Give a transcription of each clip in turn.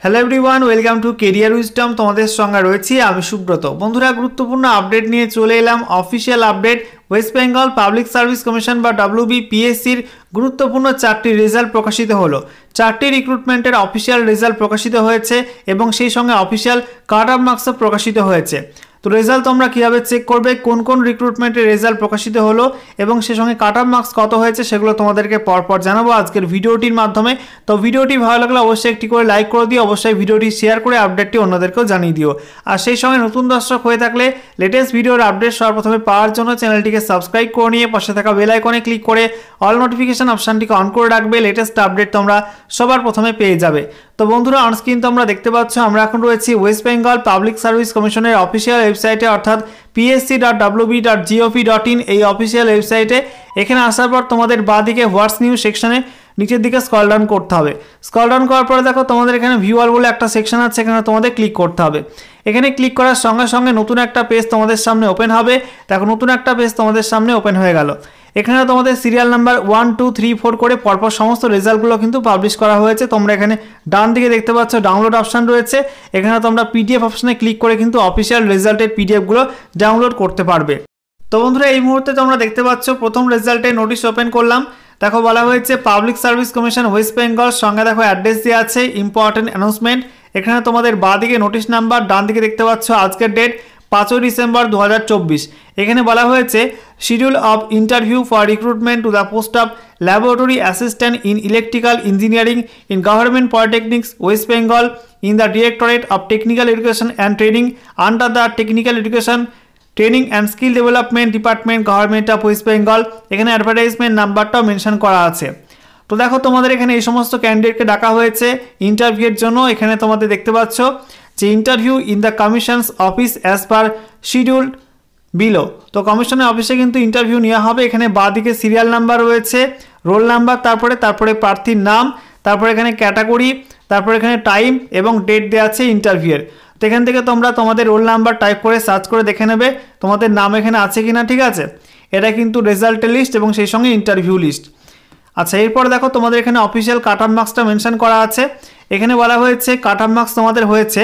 Hello everyone, welcome to career wisdom. তোমাদের সঙ্গে রয়েছি আমি সুব্রত। বন্ধুরা, গুরুত্বপূর্ণ আপডেট নিয়ে চলে এলাম। Official update, West Bengal public service commission বা WBPSCর গুরুত্বপূর্ণ 4টি রেজাল্ট প্রকাশিত হলো। 4টি রিক্রুটমেন্টের অফিসিয়াল রেজাল্ট প্রকাশিত হয়েছে এবং সেই সঙ্গে অফিসিয়াল কাট অফ মার্কসও প্রকাশিত হয়েছে। তো রেজাল্ট তোমরা কীভাবে চেক করবে, কোন কোন রিক্রুটমেন্টের রেজাল্ট প্রকাশিত হলো এবং সে সঙ্গে কাট অফ মার্কস কত হয়েছে, সেগুলো তোমাদেরকে পরপর জানাবো আজকের ভিডিওটির মাধ্যমে। তো ভিডিওটি ভালো লাগলে অবশ্যই একটি করে লাইক করে দিও, অবশ্যই ভিডিওটি শেয়ার করে আপডেটটি অন্যদেরকেও জানিয়ে দিও। আর সেই সঙ্গে নতুন দর্শক হয়ে থাকলে লেটেস্ট ভিডিওর আপডেট সর্বপ্রথমে পাওয়ার জন্য চ্যানেলটিকে সাবস্ক্রাইব করে নিয়ে পাশে থাকা বেল আইকনে ক্লিক করে অল নোটিফিকেশন অপশানটিকে অন করে রাখবে। লেটেস্ট আপডেট তোমরা সবার প্রথমে পেয়ে যাবে। তো বন্ধুরা, অনস্ক্রিন তোমরা দেখতে পাচ্ছ আমরা এখন রয়েছি ওয়েস্ট বেঙ্গল পাবলিক সার্ভিস কমিশনের অফিসিয়াল ওয়েবসাইটে, অর্থাৎ psc.wb.gov.in এই অফিসিয়াল ওয়েবসাইটে। এখানে আসার পর তোমাদের বাঁদিকে হোয়াটস নিউ সেকশনে নিচের দিকে স্ক্রল ডাউন করতে হবে। স্ক্রল ডাউন করার পরে দেখো তোমাদের এখানে ভিউ অল বলে একটা সেকশন আছে, এখানে তোমাদের ক্লিক করতে হবে। এখানে ক্লিক করার সঙ্গে সঙ্গে নতুন একটা পেজ তোমাদের সামনে ওপেন হবে। দেখো নতুন একটা পেজ তোমাদের সামনে ওপেন হয়ে গেল। এখানে তোমাদের সিরিয়াল নাম্বার 1, 2, 3, 4 করে পরপর সমস্ত রেজাল্টগুলো কিন্তু পাবলিশ করা হয়েছে। তোমরা এখানে ডান দিকে দেখতে পাচ্ছ ডাউনলোড অপশান রয়েছে। এখানে তোমরা পিডিএফ অপশানে ক্লিক করে কিন্তু অফিসিয়াল রেজাল্টের পিডিএফগুলো ডাউনলোড করতে পারবে। তো বন্ধুরা, এই মুহূর্তে তোমরা দেখতে পাচ্ছ প্রথম রেজাল্টে নোটিশ ওপেন করলাম। দেখো বলা হয়েছে public service commission West Bengal, সঙ্গে দেখো অ্যাড্রেস দেওয়া আছে, ইম্পর্টেন্ট অ্যানাউন্সমেন্ট। এখানে তোমাদের বাঁ দিকে নোটিশ নাম্বার, ডান দিকে দেখতে পাচ্ছ আজকের ডেট 5 ডিসেম্বর 2024। এখানে বলা হয়েছে schedule of interview for recruitment to the post of laboratory assistant in electrical engineering in government polytechnics West Bengal in the directorate of technical education and training under the technical education training and skill development department government of West Bengal. এখানে advertisement নাম্বারটাও mention করা আছে। তো দেখো তোমাদের এখানে এই সমস্ত ক্যান্ডিডেটকে ডাকা হয়েছে ইন্টারভিউয়ের জন্য। এখানে তোমাদের দেখতে পাচ্ছ যে interview in the commission's office as per schedule below. তো কমিশনের অফিসে কিন্তু ইন্টারভিউ নেওয়া হবে। এখানে বাঁ দিকে সিরিয়াল নাম্বার রয়েছে, রোল নাম্বার, তারপরে প্রার্থীর নাম, তারপরে এখানে ক্যাটাগরি, তারপরে এখানে টাইম এবং ডেট দেওয়া আছে ইন্টারভিউয়ের। তো এখান থেকে তোমরা তোমাদের রোল নাম্বার টাইপ করে সার্চ করে দেখে নেবে তোমাদের নাম এখানে আছে কিনা। ঠিক আছে, এটা কিন্তু রেজাল্টের লিস্ট এবং সেই সঙ্গে ইন্টারভিউ লিস্ট। আচ্ছা, এরপর দেখো তোমাদের এখানে অফিসিয়াল কাট অফ মার্কসটা মেনশন করা আছে। এখানে বলা হয়েছে কাট অফ মার্কস তোমাদের হয়েছে,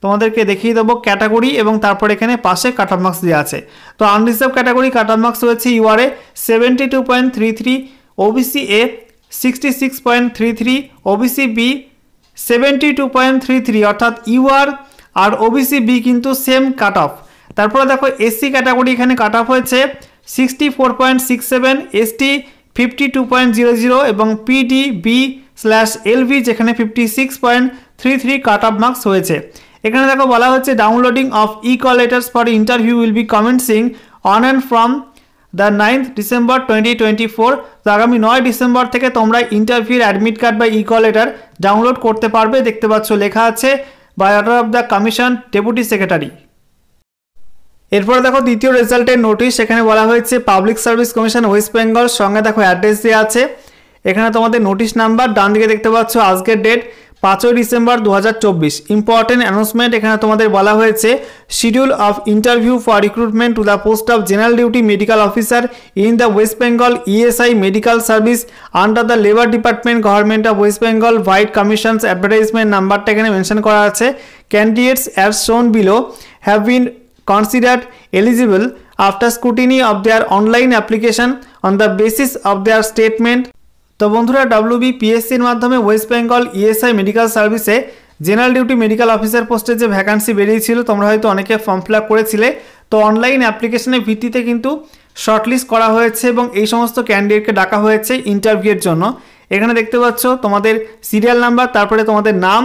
তোমাদেরকে দেখিয়ে দেবো ক্যাটাগরি এবং তারপর এখানে পাশে কাট অফ মার্কস দেওয়া আছে। তো unreserved category cut off marks হয়েছে ইউআরএ 72.33, ওবিসি এ 66.33, ওবিসি বি 72.33, অর্থাৎ ইউআর আর ওবিসি বি কিন্তু সেম কাট অফ। তারপরে দেখো এসসি ক্যাটাগরি এখানে কাট অফ হয়েছে 64.67, এসটি 52.00 এবং PDB/LV যেখানে 56.33 কাট অফ মার্কস হয়েছে। এখানে দেখো বলা হচ্ছে downloading of call letters for interview will be commencing on and from the 9th December 2024। তো আগামী 9 ডিসেম্বর থেকে তোমরা ইন্টারভিউর অ্যাডমিট কার্ড বা কল লেটার ডাউনলোড করতে পারবে। দেখতে পাচ্ছ লেখা আছে by order of the commission deputy secretary. এরপরে দেখো দ্বিতীয় রেজাল্টের নোটিশ। এখানে বলা হয়েছে public service commission West Bengal, সঙ্গে দেখো অ্যাড্রেস দেওয়া আছে। এখানে তোমাদের নোটিশ নাম্বার, ডান দিকে দেখতে পাচ্ছ আজকের ডেট 5 ডিসেম্বর 2024। ইম্পর্টেন্ট অ্যানাউন্সমেন্ট, এখানে তোমাদের বলা হয়েছে schedule of interview for recruitment to the post of general duty medical officer in the West Bengal ESI medical service under the labour department government of West Bengal vide commission's. Advertisement নাম্বারটা এখানে mention করা আছে। Candidates as shown below have been considered eligible after scrutiny of their online application on the basis of their statement। তো বন্ধুরা, WBPSCর মাধ্যমে West Bengal ESI medical সার্ভিসে general duty medical officer পোস্টে যে ভ্যাকান্সি বেরিয়েছিল, তোমরা হয়তো অনেকে ফর্ম ফিল আপ করেছিলে। তো অনলাইন অ্যাপ্লিকেশনের ভিত্তিতে কিন্তু শর্টলিস্ট করা হয়েছে এবং এই সমস্ত ক্যান্ডিডেটকে ডাকা হয়েছে ইন্টারভিউয়ের জন্য। এখানে দেখতে পাচ্ছ তোমাদের সিরিয়াল নাম্বার, তারপরে তোমাদের নাম,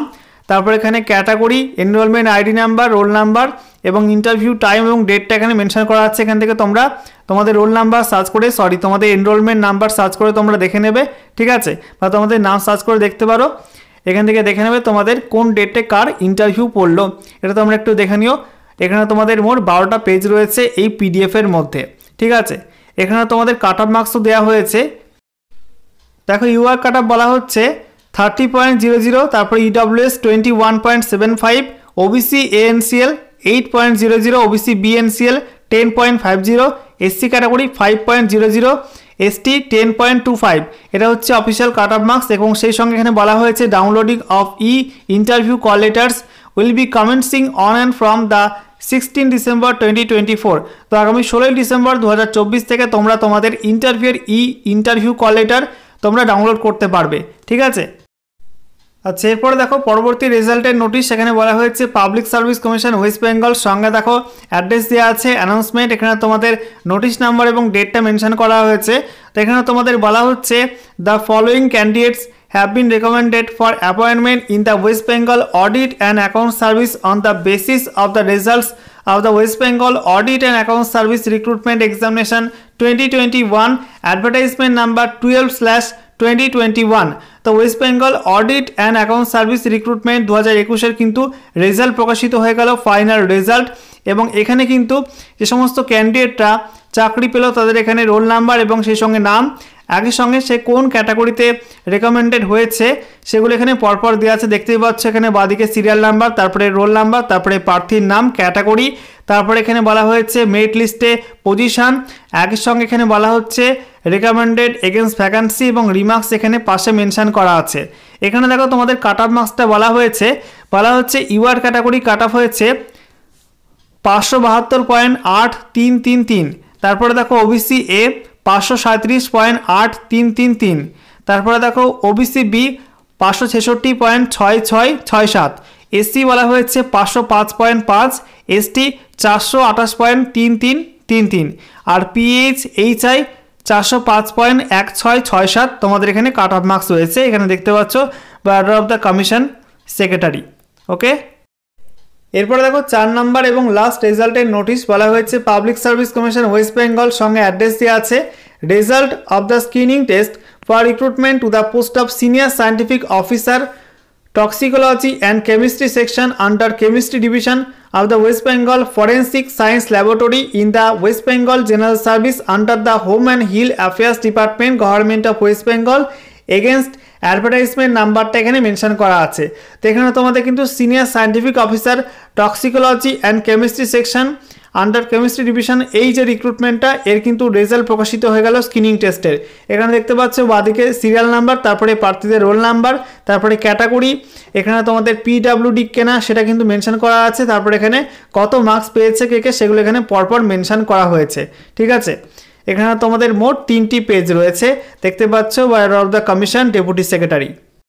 তারপর এখানে category, enrolment ID number, roll number এবং ইন্টারভিউ টাইম এবং ডেটটা এখানে মেনশন করা আছে। এখান থেকে তোমরা তোমাদের রোল নাম্বার সার্চ করে তোমাদের এনরোলমেন্ট নাম্বার সার্চ করে তোমরা দেখে নেবে। ঠিক আছে, বা তোমাদের নাম সার্চ করে দেখতে পারো। এখান থেকে দেখে নেবে তোমাদের কোন ডেটে কার ইন্টারভিউ পড়লো, এটা তোমরা একটু দেখে নিও। এখানে তোমাদের মোট 12টা পেজ রয়েছে এই পিডিএফের মধ্যে। ঠিক আছে, এখানে তোমাদের কাট অফ মার্কসও দেওয়া হয়েছে। দেখো ইউআর কাট অফ বলা হচ্ছে 30.00, তারপর EWS 21.75, OBC ANCL 8.00, OBC BNCL 10.50, SC category 5.00, ST 10.25, এটা হচ্ছে অফিসিয়াল কাট অফ মার্কস। এবং সেই সঙ্গে এখানে বলা হয়েছে downloading of interview call letters will be commencing on and from the 16 December 2024। তো আগামী 16 ডিসেম্বর 2024 থেকে তোমরা তোমাদের ইন্টারভিউ কল লেটার তোমরা ডাউনলোড করতে পারবে, ঠিক আছে। আচ্ছা, এরপরে দেখো পরবর্তী রেজাল্টের নোটিশ। সেখানে বলা হয়েছে public service commission West Bengal, সঙ্গে দেখো অ্যাড্রেস দেওয়া আছে, অ্যানাউন্সমেন্ট, এখানে তোমাদের নোটিশ নাম্বার এবং ডেটটা মেনশন করা হয়েছে। তো এখানে তোমাদের বলা হচ্ছে the following candidates have been recommended for appointment in the West Bengal Audit and Account Service on the basis of the results of the West Bengal Audit and Account Service Recruitment Examination 2021 advertisement number 12/2021। তো West Bengal audit and account service recruitment 2021-এর কিন্তু result প্রকাশিত হয়ে গেল, final result. এবং এখানে কিন্তু যে সমস্ত ক্যান্ডিডেটরা চাকরি পেল তাদের এখানে রোল নাম্বার এবং সেই সঙ্গে নাম, একই সঙ্গে সে কোন ক্যাটাগরিতে রেকমেন্ডেড হয়েছে সেগুলো এখানে পরপর দেওয়া আছে, দেখতেই পাচ্ছ। এখানে বাদিকে সিরিয়াল নাম্বার, তারপরে রোল নাম্বার, তারপরে প্রার্থীর নাম, ক্যাটাগরি, তারপরে এখানে বলা হয়েছে মেরিট লিস্টে পজিশন, একই সঙ্গে এখানে বলা হচ্ছে রেকমেন্ডেড এগেনস্ট ভ্যাকান্সি এবং রিমার্কস এখানে পাশে মেনশন করা আছে। এখানে দেখো তোমাদের কাট অফ মার্কসটা বলা হচ্ছে ইউআর ক্যাটাগরি কাট অফ হয়েছে 572.8333। তারপরে দেখো ওবিসি এ 537.8333। তারপরে দেখো ওবিসি বি 566.6667। এসসি বলা হয়েছে 505.5, এসটি 428.3333, আর পিএইচআই 405.1667 তোমাদের এখানে কাট অফ মার্কস রয়েছে। এখানে দেখতে পাচ্ছ order of the commission secretary, okay. এরপরে দেখো 4 নম্বর এবং লাস্ট রেজাল্টের নোটিশ। বলা হয়েছে public service commission West Bengal, সঙ্গে অ্যাড্রেস দেওয়া আছে, result of the screening test for recruitment to the post of senior scientific officer toxicology and chemistry section under chemistry division of the West Bengal Forensic Science Laboratory in the West Bengal General Service under the Home and Hill Affairs Department, Government of West Bengal, against advertisement নাম্বারটা এখানে mention করা আছে। তো এখানে তোমাদের কিন্তু senior scientific officer toxicology and chemistry section under chemistry division, এই যে রিক্রুটমেন্টটা এর কিন্তু রেজাল্ট প্রকাশিত হয়ে গেল স্ক্রিনিং টেস্টের। এখানে দেখতে পাচ্ছ বাদিকে সিরিয়াল নাম্বার, তারপরে প্রার্থীদের রোল নাম্বার, তারপরে ক্যাটাগরি, এখানে তোমাদের পিডাব্লিউডি কেনা সেটা কিন্তু মেনশন করা আছে, তারপরে এখানে কত মার্কস পেয়েছে কে সেগুলো এখানে পরপর মেনশন করা হয়েছে, ঠিক আছে। এখানে তোমাদের মোট 3টি পেজ রয়েছে, দেখতে পাচ্ছ order of the commission deputy secretary.